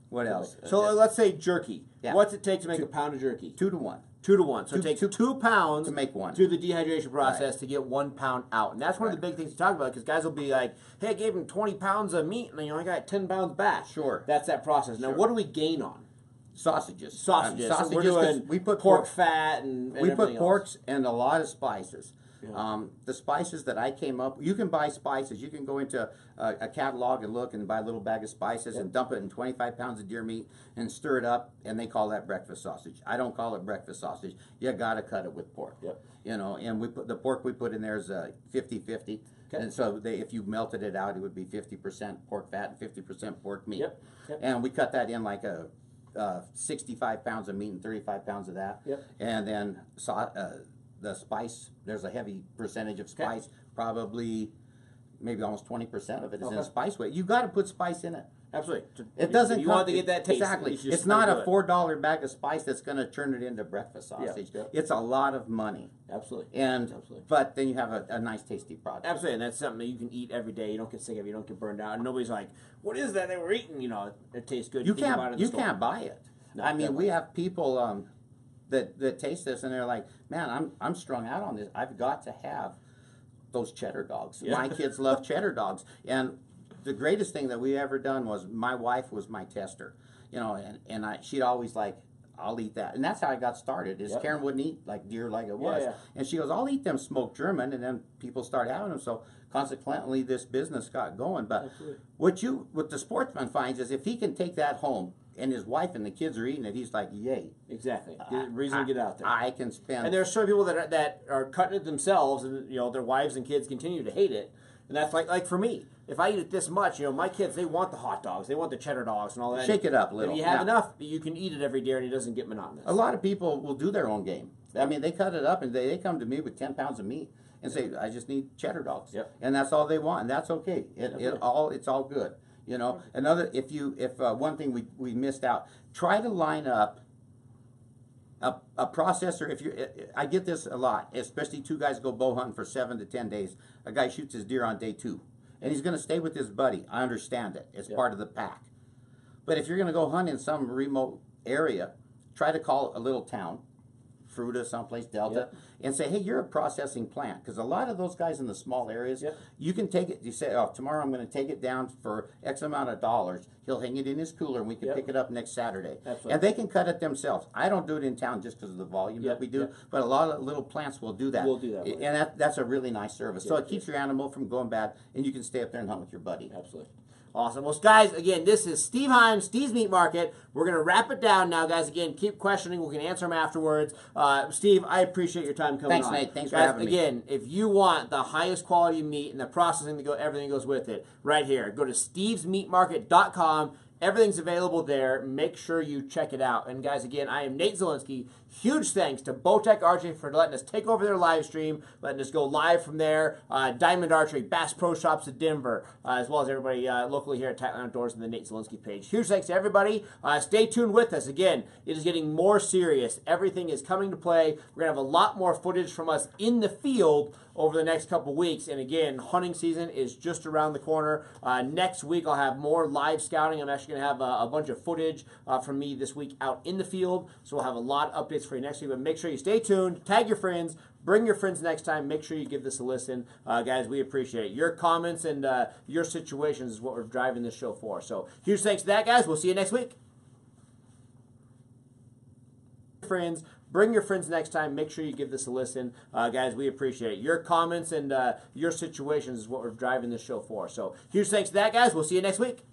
What else? So let's say jerky. Yeah. What's it take to make a pound of jerky? 2 to 1. 2 to 1. So it takes 2 pounds to make one. Through the dehydration process to get 1 pound out. And that's one of the big things to talk about because guys will be like, hey, I gave him 20 pounds of meat and I got 10 pounds back. Sure. That's that process. Now, what do we gain on? Sausages. Sausages. So we're doing we put pork fat and we put porks and a lot of spices. Yeah. The spices that I came up, you can buy spices. You can go into a catalog and look and buy a little bag of spices and dump it in 25 pounds of deer meat and stir it up, and they call that breakfast sausage. I don't call it breakfast sausage. You got to cut it with pork. Yep. And the pork we put in there is 50-50. Okay. And so if you melted it out, it would be 50% pork fat and 50% pork meat. Yep. Yep. And we cut that in like 65 pounds of meat and 35 pounds of that. Yep. And then the spice, there's a heavy percentage of spice, probably maybe almost 20% of it is in Okay. spice weight. You got to put spice in it. Absolutely. It doesn't. You want to get that taste. Exactly. you just It's not gotta a do it. $4 bag of spice that's going to turn it into breakfast sausage. Yeah. It's a lot of money. Absolutely. And Absolutely. but then you have a nice tasty product. Absolutely, and that's something that you can eat every day. You don't get sick of it. You don't get burned out. And nobody's like, "What is that they were eating?" You know, it tastes good. You think about it can't in the you store. can't buy it. No, I mean, definitely. we have people that taste this and they're like, "Man, I'm strung out on this. I've got to have those cheddar dogs. Yeah. My kids love cheddar dogs." And the greatest thing that we ever done was my wife was my tester. You know, and she'd always like, "I'll eat that," and that's how I got started. Is Yep. Karen wouldn't eat like deer like it was, yeah. and she goes, "I'll eat them smoked German," and then people start having them. So consequently, this business got going. But Absolutely. what the sportsman finds is if he can take that home and his wife and the kids are eating it, he's like, "Yay!" Exactly. Reason to get out there. I can spend. And there are certain people that are cutting it themselves, and you know their wives and kids continue to hate it. And that's like for me, if I eat it this much, you know, my kids, they want the hot dogs, they want the cheddar dogs, and all that. Shake it up a little. If you have Yeah. enough, you can eat it every day, and it doesn't get monotonous. A lot of people will do their own game. I mean, they cut it up and they come to me with 10 pounds of meat and say, "I just need cheddar dogs," Yep. and that's all they want, and that's okay. It's all good. You know, if one thing we missed out, try to line up a processor. I get this a lot, especially two guys go bow hunting for 7 to 10 days. A guy shoots his deer on day 2, and he's going to stay with his buddy. I understand it; it's Yep. part of the pack. But if you're going to go hunt in some remote area, try to call a little town, Fruta, someplace, Delta, Yep. and say, "Hey, you're a processing plant." Because a lot of those guys in the small areas, Yep. you can take it. You say, "Oh, tomorrow I'm going to take it down for X amount of dollars." He'll hang it in his cooler, and we can Yep. pick it up next Saturday. Absolutely. And they can cut it themselves. I don't do it in town just because of the volume Yep, that we do, yep. but a lot of little plants will do that. Will do that, right. And that's a really nice service. So Yeah, it keeps your animal from going bad, and you can stay up there and hunt with your buddy. Absolutely. Awesome. Well, guys, again, this is Steve Himes, Steve's Meat Market. We're going to wrap it down now, guys. Again, keep questioning. We can answer them afterwards. Steve, I appreciate your time coming Thanks, on. Nate. Thanks for Guys, having me. Again, if you want the highest quality meat and the processing to go, everything goes with it, right here. Go to stevesmeatmarket.com. Everything's available there. Make sure you check it out. And guys, again, I am Nate Zielinski. Huge thanks to Bowtech Archery for letting us take over their live stream, letting us go live from there. Diamond Archery, Bass Pro Shops at Denver, as well as everybody locally here at Tightline Outdoors and the Nate Zielinski page. Huge thanks to everybody. Stay tuned with us. Again, it is getting more serious. Everything is coming to play. We're going to have a lot more footage from us in the field over the next couple weeks. And again, hunting season is just around the corner. Next week, I'll have more live scouting. I'm actually going to have a bunch of footage from me this week out in the field. So we'll have a lot of updates for you next week. But make sure you stay tuned. Tag your friends. Bring your friends next time. Make sure you give this a listen. Guys, we appreciate it. Your comments and your situations is what we're driving this show for. So huge thanks to that, guys. We'll see you next week. Friends. Bring your friends next time. Make sure you give this a listen. Guys, we appreciate it. Your comments and your situations is what we're driving this show for. So huge thanks to that, guys. We'll see you next week.